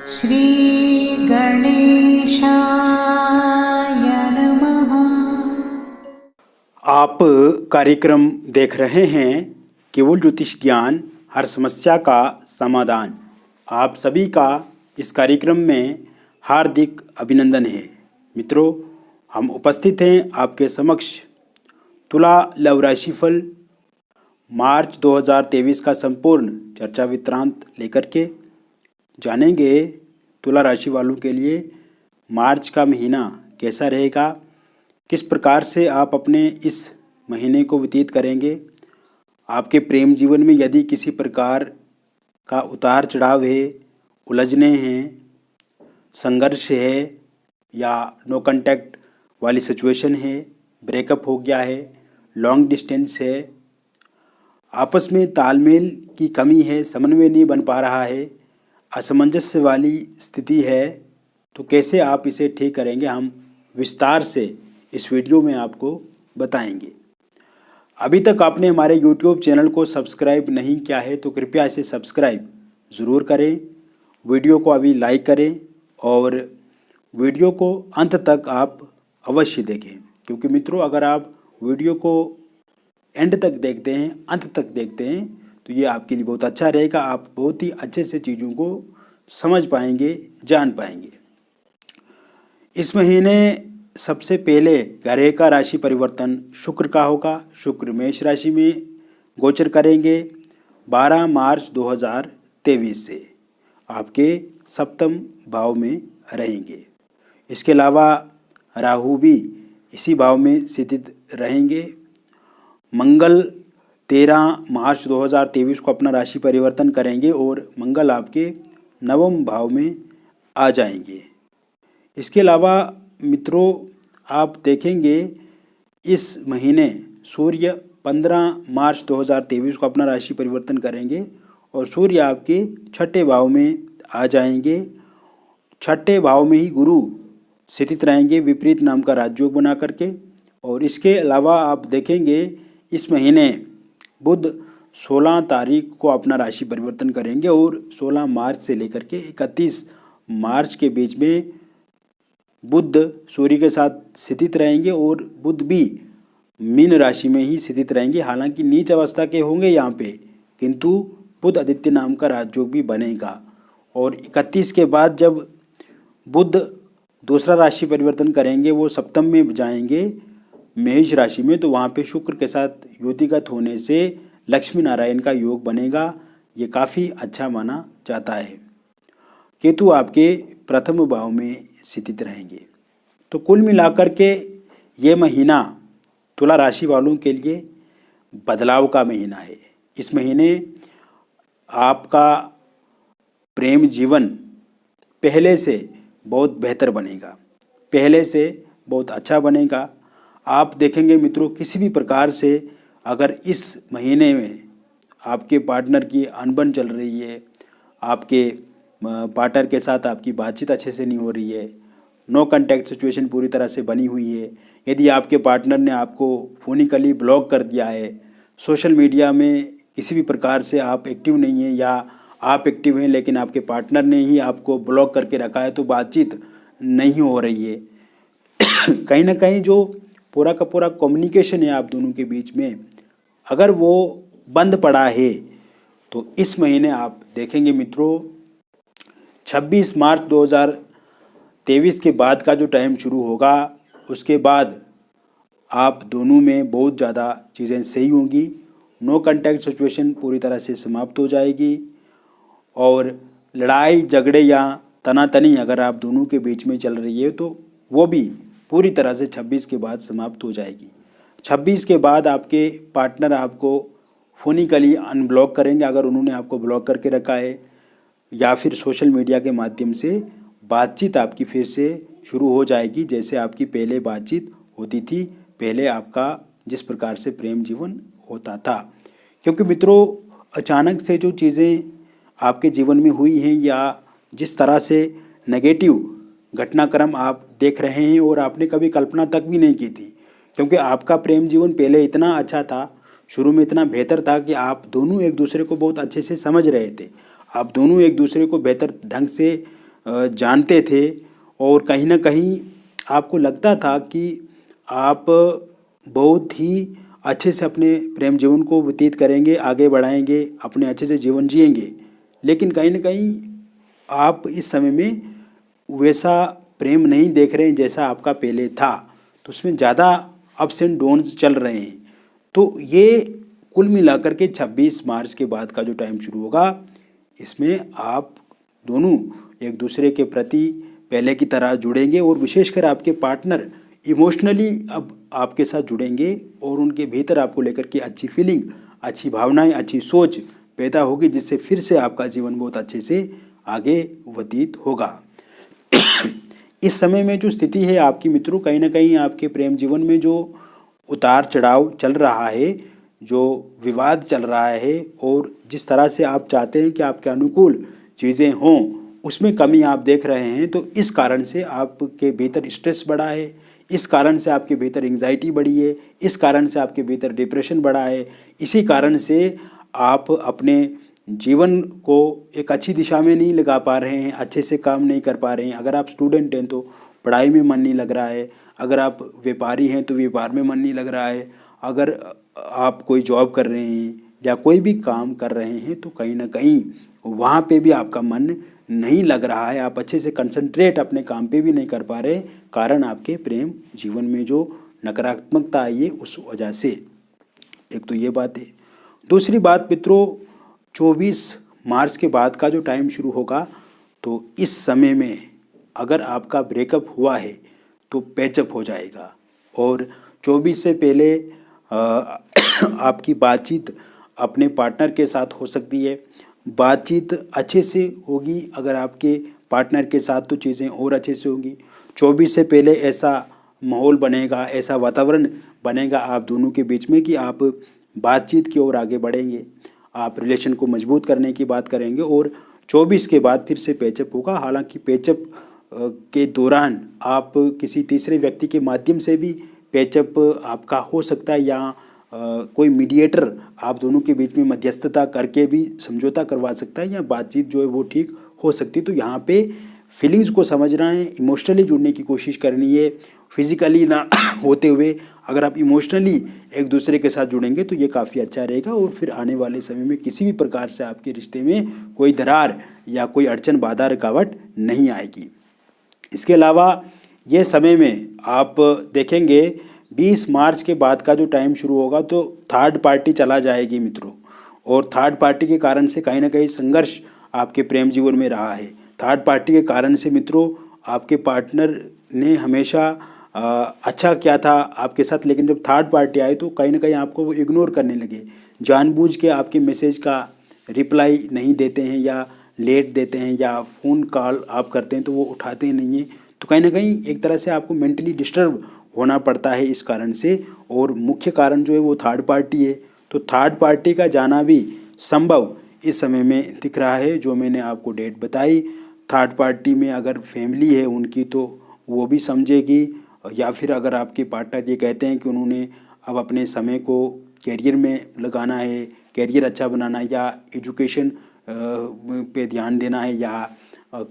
श्री गणेशाय नमः। आप कार्यक्रम देख रहे हैं केवल ज्योतिष ज्ञान, हर समस्या का समाधान। आप सभी का इस कार्यक्रम में हार्दिक अभिनंदन है। मित्रों, हम उपस्थित हैं आपके समक्ष तुला लव राशिफल मार्च 2023 का संपूर्ण चर्चा वृत्तांत लेकर के जानेंगे तुला राशि वालों के लिए मार्च का महीना कैसा रहेगा, किस प्रकार से आप अपने इस महीने को व्यतीत करेंगे। आपके प्रेम जीवन में यदि किसी प्रकार का उतार चढ़ाव है, उलझने हैं, संघर्ष है या नो कांटेक्ट वाली सिचुएशन है, ब्रेकअप हो गया है, लॉन्ग डिस्टेंस है, आपस में तालमेल की कमी है, समन्वय नहीं बन पा रहा है, असमंजस्य वाली स्थिति है, तो कैसे आप इसे ठीक करेंगे, हम विस्तार से इस वीडियो में आपको बताएंगे। अभी तक आपने हमारे YouTube चैनल को सब्सक्राइब नहीं किया है तो कृपया इसे सब्सक्राइब ज़रूर करें, वीडियो को अभी लाइक करें और वीडियो को अंत तक आप अवश्य देखें, क्योंकि मित्रों अगर आप वीडियो को एंड तक देखते हैं, अंत तक देखते हैं, तो ये आपके लिए बहुत अच्छा रहेगा। आप बहुत ही अच्छे से चीज़ों को समझ पाएंगे, जान पाएंगे। इस महीने सबसे पहले ग्रह का राशि परिवर्तन शुक्र का होगा। शुक्र मेष राशि में गोचर करेंगे 12 मार्च 2023 से आपके सप्तम भाव में रहेंगे। इसके अलावा राहु भी इसी भाव में स्थित रहेंगे। मंगल 13 मार्च 2023 को अपना राशि परिवर्तन करेंगे और मंगल आपके नवम भाव में आ जाएंगे। इसके अलावा मित्रों आप देखेंगे इस महीने सूर्य 15 मार्च 2023 को अपना राशि परिवर्तन करेंगे और सूर्य आपके छठे भाव में आ जाएंगे। छठे भाव में ही गुरु स्थित रहेंगे विपरीत नाम का राजयोग बना करके। और इसके अलावा आप देखेंगे इस महीने बुध 16 तारीख को अपना राशि परिवर्तन करेंगे और 16 मार्च से लेकर के 31 मार्च के बीच में बुध सूर्य के साथ स्थित रहेंगे और बुध भी मीन राशि में ही स्थित रहेंगे। हालांकि नीच अवस्था के होंगे यहाँ पे, किंतु बुध आदित्य नाम का राजयोग भी बनेगा। और 31 के बाद जब बुध दूसरा राशि परिवर्तन करेंगे, वो सप्तम में जाएंगे मेष राशि में, तो वहाँ पे शुक्र के साथ युतिगत होने से लक्ष्मी नारायण का योग बनेगा। ये काफ़ी अच्छा माना जाता है। केतु आपके प्रथम भाव में स्थित रहेंगे। तो कुल मिलाकर के ये महीना तुला राशि वालों के लिए बदलाव का महीना है। इस महीने आपका प्रेम जीवन पहले से बहुत बेहतर बनेगा, पहले से बहुत अच्छा बनेगा। आप देखेंगे मित्रों किसी भी प्रकार से अगर इस महीने में आपके पार्टनर की अनबन चल रही है, आपके पार्टनर के साथ आपकी बातचीत अच्छे से नहीं हो रही है, नो कांटेक्ट सिचुएशन पूरी तरह से बनी हुई है, यदि आपके पार्टनर ने आपको फोनिकली ब्लॉक कर दिया है, सोशल मीडिया में किसी भी प्रकार से आप एक्टिव नहीं हैं या आप एक्टिव हैं लेकिन आपके पार्टनर ने ही आपको ब्लॉक करके रखा है, तो बातचीत नहीं हो रही है कहीं ना कहीं जो पूरा का पूरा कम्युनिकेशन है आप दोनों के बीच में, अगर वो बंद पड़ा है, तो इस महीने आप देखेंगे मित्रों 26 मार्च 2023 के बाद का जो टाइम शुरू होगा, उसके बाद आप दोनों में बहुत ज़्यादा चीज़ें सही होंगी। नो कांटेक्ट सिचुएशन पूरी तरह से समाप्त हो जाएगी और लड़ाई झगड़े या तनातनी अगर आप दोनों के बीच में चल रही है तो वो भी पूरी तरह से 26 के बाद समाप्त हो जाएगी। 26 के बाद आपके पार्टनर आपको फोनिकली अनब्लॉक करेंगे अगर उन्होंने आपको ब्लॉक करके रखा है, या फिर सोशल मीडिया के माध्यम से बातचीत आपकी फिर से शुरू हो जाएगी जैसे आपकी पहले बातचीत होती थी, पहले आपका जिस प्रकार से प्रेम जीवन होता था। क्योंकि मित्रों अचानक से जो चीज़ें आपके जीवन में हुई हैं या जिस तरह से नेगेटिव घटनाक्रम आप देख रहे हैं और आपने कभी कल्पना तक भी नहीं की थी, क्योंकि आपका प्रेम जीवन पहले इतना अच्छा था, शुरू में इतना बेहतर था कि आप दोनों एक दूसरे को बहुत अच्छे से समझ रहे थे, आप दोनों एक दूसरे को बेहतर ढंग से जानते थे और कहीं ना कहीं आपको लगता था कि आप बहुत ही अच्छे से अपने प्रेम जीवन को व्यतीत करेंगे, आगे बढ़ाएंगे, अपने अच्छे से जीवन जिएंगे। लेकिन कहीं ना कहीं आप इस समय में वैसा प्रेम नहीं देख रहे हैं जैसा आपका पहले था, तो उसमें ज़्यादा अप्स एंड डाउन्स चल रहे हैं। तो ये कुल मिलाकर के 26 मार्च के बाद का जो टाइम शुरू होगा, इसमें आप दोनों एक दूसरे के प्रति पहले की तरह जुड़ेंगे और विशेषकर आपके पार्टनर इमोशनली अब आपके साथ जुड़ेंगे और उनके भीतर आपको लेकर के अच्छी फीलिंग, अच्छी भावनाएं, अच्छी सोच पैदा होगी, जिससे फिर से आपका जीवन बहुत अच्छे से आगे व्यतीत होगा। इस समय में जो स्थिति है आपकी मित्रों, कहीं ना कहीं आपके प्रेम जीवन में जो उतार चढ़ाव चल रहा है, जो विवाद चल रहा है और जिस तरह से आप चाहते हैं कि आपके अनुकूल चीज़ें हों, उसमें कमी आप देख रहे हैं। तो इस कारण से आपके भीतर स्ट्रेस बढ़ा है, इस कारण से आपके भीतर एंग्जाइटी बढ़ी है, इस कारण से आपके भीतर डिप्रेशन बढ़ा है। इसी कारण से आप अपने जीवन को एक अच्छी दिशा में नहीं लगा पा रहे हैं, अच्छे से काम नहीं कर पा रहे हैं। अगर आप स्टूडेंट हैं तो पढ़ाई में मन नहीं लग रहा है, अगर आप व्यापारी हैं तो व्यापार में मन नहीं लग रहा है, अगर आप कोई जॉब कर रहे हैं या कोई भी काम कर रहे हैं तो कहीं ना कहीं वहाँ पे भी आपका मन नहीं लग रहा है, आप अच्छे से कंसंट्रेट अपने काम पे भी नहीं कर पा रहे, कारण आपके प्रेम जीवन में जो नकारात्मकता आई है उस वजह से। एक तो ये बात है। दूसरी बात मित्रों, 24 मार्च के बाद का जो टाइम शुरू होगा, तो इस समय में अगर आपका ब्रेकअप हुआ है तो पैचअप हो जाएगा और 24 से पहले आपकी बातचीत अपने पार्टनर के साथ हो सकती है। बातचीत अच्छे से होगी अगर आपके पार्टनर के साथ, तो चीज़ें और अच्छे से होंगी। 24 से पहले ऐसा माहौल बनेगा, ऐसा वातावरण बनेगा आप दोनों के बीच में कि आप बातचीत की ओर आगे बढ़ेंगे, आप रिलेशन को मजबूत करने की बात करेंगे और 24 के बाद फिर से पैचअप होगा। हालांकि पैचअप के दौरान आप किसी तीसरे व्यक्ति के माध्यम से भी पैचअप आपका हो सकता है, या कोई मीडिएटर आप दोनों के बीच में मध्यस्थता करके भी समझौता करवा सकता है, या बातचीत जो है वो ठीक हो सकती है। तो यहाँ पे फीलिंग्स को समझना है, इमोशनली जुड़ने की कोशिश करनी है, फिजिकली ना होते हुए अगर आप इमोशनली एक दूसरे के साथ जुड़ेंगे तो ये काफ़ी अच्छा रहेगा और फिर आने वाले समय में किसी भी प्रकार से आपके रिश्ते में कोई दरार या कोई अड़चन, बाधा, रुकावट नहीं आएगी। इसके अलावा ये समय में आप देखेंगे 20 मार्च के बाद का जो टाइम शुरू होगा तो थर्ड पार्टी चला जाएगी मित्रों, और थर्ड पार्टी के कारण से कहीं ना कहीं संघर्ष आपके प्रेम जीवन में रहा है। थर्ड पार्टी के कारण से मित्रों आपके पार्टनर ने हमेशा अच्छा किया था आपके साथ, लेकिन जब थर्ड पार्टी आई तो कहीं ना कहीं आपको वो इग्नोर करने लगे, जानबूझ के आपके मैसेज का रिप्लाई नहीं देते हैं या लेट देते हैं, या फ़ोन कॉल आप करते हैं तो वो उठाते नहीं हैं। तो कहीं ना कहीं एक तरह से आपको मेंटली डिस्टर्ब होना पड़ता है इस कारण से, और मुख्य कारण जो है वो थर्ड पार्टी है। तो थर्ड पार्टी का जाना भी संभव इस समय में दिख रहा है, जो मैंने आपको डेट बताई। थर्ड पार्टी में अगर फैमिली है उनकी तो वो भी समझेगी, या फिर अगर आपके पार्टनर ये कहते हैं कि उन्होंने अब अपने समय को कैरियर में लगाना है, कैरियर अच्छा बनाना है, या एजुकेशन पे ध्यान देना है, या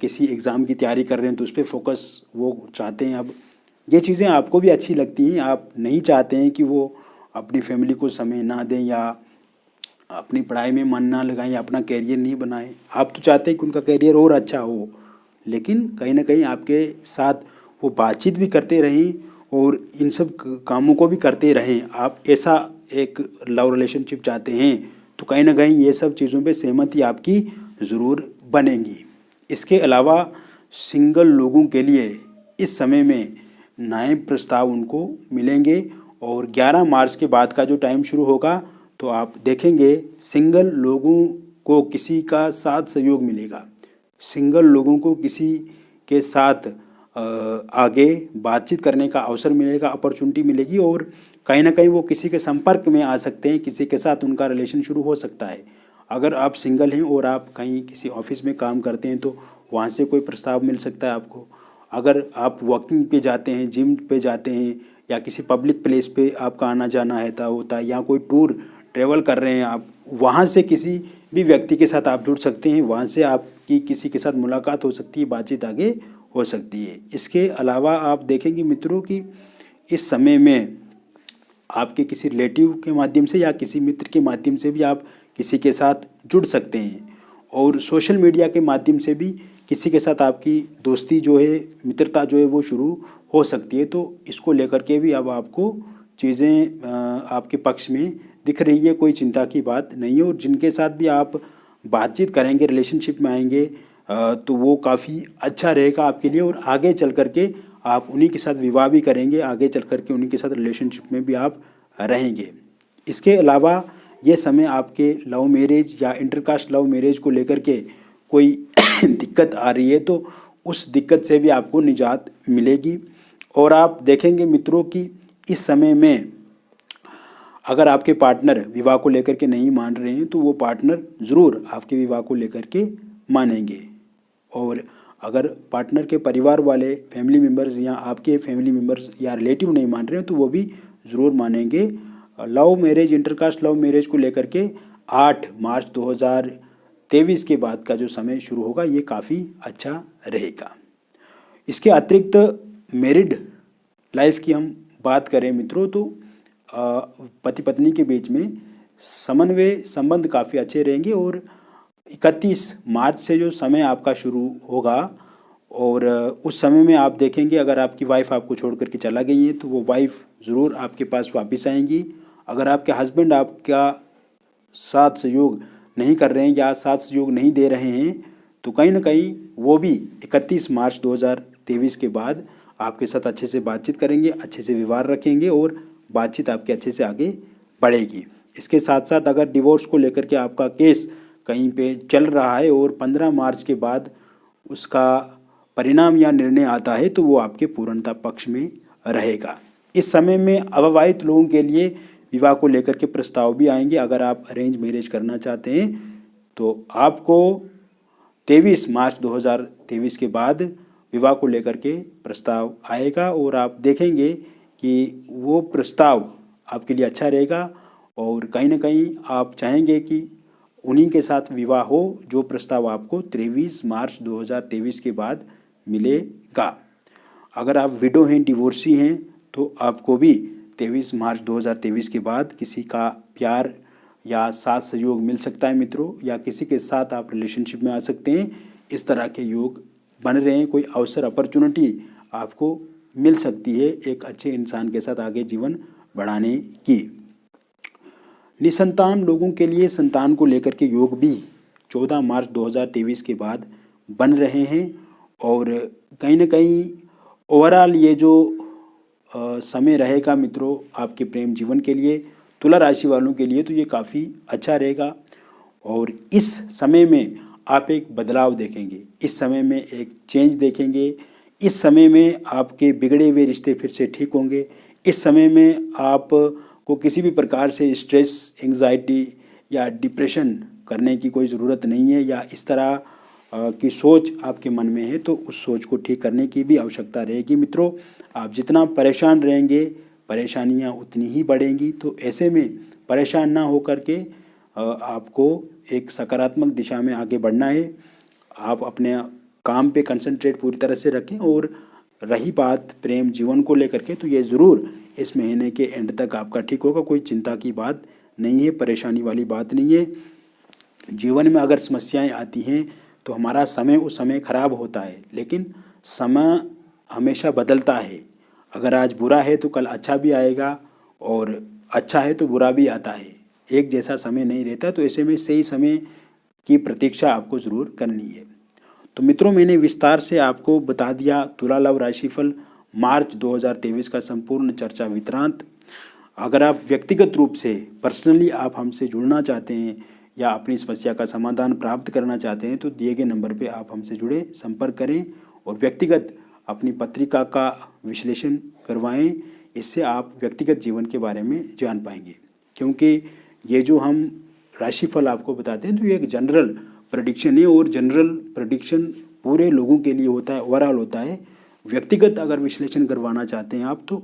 किसी एग्ज़ाम की तैयारी कर रहे हैं तो उस पर फोकस वो चाहते हैं, अब ये चीज़ें आपको भी अच्छी लगती हैं, आप नहीं चाहते हैं कि वो अपनी फैमिली को समय ना दें या अपनी पढ़ाई में मन ना लगाएं या अपना कैरियर नहीं बनाएं। आप तो चाहते हैं कि उनका कैरियर और अच्छा हो, लेकिन कहीं ना कहीं आपके साथ वो बातचीत भी करते रहें और इन सब कामों को भी करते रहें। आप ऐसा एक लव रिलेशनशिप चाहते हैं तो कहीं ना कहीं ये सब चीज़ों पे सहमति आपकी ज़रूर बनेगी। इसके अलावा सिंगल लोगों के लिए इस समय में नए प्रस्ताव उनको मिलेंगे, और 11 मार्च के बाद का जो टाइम शुरू होगा तो आप देखेंगे सिंगल लोगों को किसी का साथ सहयोग मिलेगा, सिंगल लोगों को किसी के साथ आगे बातचीत करने का अवसर मिलेगा, अपॉर्चुनिटी मिलेगी, और कहीं ना कहीं वो किसी के संपर्क में आ सकते हैं, किसी के साथ उनका रिलेशन शुरू हो सकता है। अगर आप सिंगल हैं और आप कहीं किसी ऑफिस में काम करते हैं तो वहाँ से कोई प्रस्ताव मिल सकता है आपको। अगर आप वॉकिंग पे जाते हैं, जिम पे जाते हैं, या किसी पब्लिक प्लेस पे आपका आना जाना होता है, या कोई टूर ट्रेवल कर रहे हैं आप, वहाँ से किसी भी व्यक्ति के साथ आप जुड़ सकते हैं, वहाँ से आपकी किसी के साथ मुलाकात हो सकती है, बातचीत आगे हो सकती है। इसके अलावा आप देखेंगे मित्रों कि इस समय में आपके किसी रिलेटिव के माध्यम से या किसी मित्र के माध्यम से भी आप किसी के साथ जुड़ सकते हैं, और सोशल मीडिया के माध्यम से भी किसी के साथ आपकी दोस्ती जो है, मित्रता जो है वो शुरू हो सकती है। तो इसको लेकर के भी अब आपको चीज़ें आपके पक्ष में दिख रही है, कोई चिंता की बात नहीं है। और जिनके साथ भी आप बातचीत करेंगे, रिलेशनशिप में आएंगे, तो वो काफ़ी अच्छा रहेगा आपके लिए, और आगे चल कर के आप उन्हीं के साथ विवाह भी करेंगे, आगे चल कर के उन्हीं के साथ रिलेशनशिप में भी आप रहेंगे। इसके अलावा ये समय आपके लव मैरिज या इंटरकास्ट लव मैरिज को लेकर के कोई दिक्कत आ रही है तो उस दिक्कत से भी आपको निजात मिलेगी। और आप देखेंगे मित्रों कि इस समय में अगर आपके पार्टनर विवाह को लेकर के नहीं मान रहे हैं तो वो पार्टनर ज़रूर आपके विवाह को लेकर के मानेंगे। और अगर पार्टनर के परिवार वाले, फैमिली मेम्बर्स या आपके फैमिली मेम्बर्स या रिलेटिव नहीं मान रहे हैं तो वो भी ज़रूर मानेंगे। Love marriage, intercaste love marriage को लेकर के 8 मार्च 2023 के बाद का जो समय शुरू होगा ये काफ़ी अच्छा रहेगा। इसके अतिरिक्त मैरिड लाइफ की हम बात करें मित्रों तो पति पत्नी के बीच में समन्वय संबंध काफ़ी अच्छे रहेंगे। और 31 मार्च से जो समय आपका शुरू होगा, और उस समय में आप देखेंगे अगर आपकी वाइफ आपको छोड़ करके चला गई है तो वो वाइफ ज़रूर आपके पास वापस आएंगी। अगर आपके हस्बैंड आपका साथ सहयोग नहीं कर रहे हैं या साथ सहयोग नहीं दे रहे हैं तो कहीं ना कहीं वो भी 31 मार्च 2023 के बाद आपके साथ अच्छे से बातचीत करेंगे, अच्छे से व्यवहार रखेंगे और बातचीत आपके अच्छे से आगे बढ़ेगी। इसके साथ साथ अगर डिवोर्स को लेकर के आपका केस कहीं पे चल रहा है और 15 मार्च के बाद उसका परिणाम या निर्णय आता है तो वो आपके पूर्णता पक्ष में रहेगा। इस समय में अविवाहित लोगों के लिए विवाह को लेकर के प्रस्ताव भी आएंगे। अगर आप अरेंज मैरिज करना चाहते हैं तो आपको 23 मार्च 2023 के बाद विवाह को लेकर के प्रस्ताव आएगा, और आप देखेंगे कि वो प्रस्ताव आपके लिए अच्छा रहेगा और कहीं ना कहीं आप चाहेंगे कि उन्हीं के साथ विवाह हो जो प्रस्ताव आपको 23 मार्च 2023 के बाद मिलेगा। अगर आप विडो हैं, डिवोर्सी हैं तो आपको भी 23 मार्च 2023 के बाद किसी का प्यार या साथ सहयोग मिल सकता है मित्रों, या किसी के साथ आप रिलेशनशिप में आ सकते हैं। इस तरह के योग बन रहे हैं, कोई अवसर, अपॉर्चुनिटी आपको मिल सकती है एक अच्छे इंसान के साथ आगे जीवन बढ़ाने की। निसंतान लोगों के लिए संतान को लेकर के योग भी 14 मार्च 2023 के बाद बन रहे हैं, और कहीं ना कहीं ओवरऑल ये जो समय रहेगा मित्रों आपके प्रेम जीवन के लिए, तुला राशि वालों के लिए तो ये काफ़ी अच्छा रहेगा। और इस समय में आप एक बदलाव देखेंगे, इस समय में एक चेंज देखेंगे। इस समय में आपके बिगड़े हुए रिश्ते फिर से ठीक होंगे। इस समय में आपको किसी भी प्रकार से स्ट्रेस, एंग्जाइटी या डिप्रेशन करने की कोई ज़रूरत नहीं है, या इस तरह की सोच आपके मन में है तो उस सोच को ठीक करने की भी आवश्यकता रहेगी मित्रों। आप जितना परेशान रहेंगे परेशानियां उतनी ही बढ़ेंगी। तो ऐसे में परेशान ना हो करके आपको एक सकारात्मक दिशा में आगे बढ़ना है। आप अपने काम पे कंसंट्रेट पूरी तरह से रखें। और रही बात प्रेम जीवन को लेकर के तो ये ज़रूर इस महीने के एंड तक आपका ठीक होगा। कोई चिंता की बात नहीं है, परेशानी वाली बात नहीं है। जीवन में अगर समस्याएं आती हैं तो हमारा समय उस समय खराब होता है, लेकिन समय हमेशा बदलता है। अगर आज बुरा है तो कल अच्छा भी आएगा, और अच्छा है तो बुरा भी आता है। एक जैसा समय नहीं रहता, तो ऐसे में सही समय की प्रतीक्षा आपको ज़रूर करनी है। तो मित्रों, मैंने विस्तार से आपको बता दिया तुला लव राशिफल मार्च 2023 का संपूर्ण चर्चा वितरांत। अगर आप व्यक्तिगत रूप से पर्सनली आप हमसे जुड़ना चाहते हैं या अपनी समस्या का समाधान प्राप्त करना चाहते हैं तो दिए गए नंबर पे आप हमसे जुड़े, संपर्क करें और व्यक्तिगत अपनी पत्रिका का विश्लेषण करवाएं। इससे आप व्यक्तिगत जीवन के बारे में जान पाएंगे, क्योंकि ये जो हम राशिफल आपको बताते हैं तो ये एक जनरल प्रेडिक्शन है, और जनरल प्रेडिक्शन पूरे लोगों के लिए होता है, ओवरऑल होता है। व्यक्तिगत अगर विश्लेषण करवाना चाहते हैं आप तो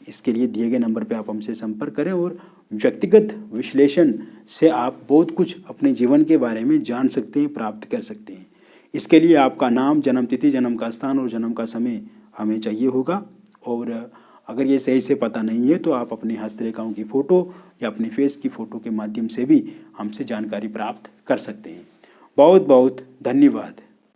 इसके लिए दिए गए नंबर पे आप हमसे संपर्क करें और व्यक्तिगत विश्लेषण से आप बहुत कुछ अपने जीवन के बारे में जान सकते हैं, प्राप्त कर सकते हैं। इसके लिए आपका नाम, जन्म तिथि, जन्म का स्थान और जन्म का समय हमें चाहिए होगा। और अगर ये सही से पता नहीं है तो आप अपनी हस्तरेखाओं की फ़ोटो या अपने फेस की फ़ोटो के माध्यम से भी हमसे जानकारी प्राप्त कर सकते हैं। बहुत बहुत धन्यवाद।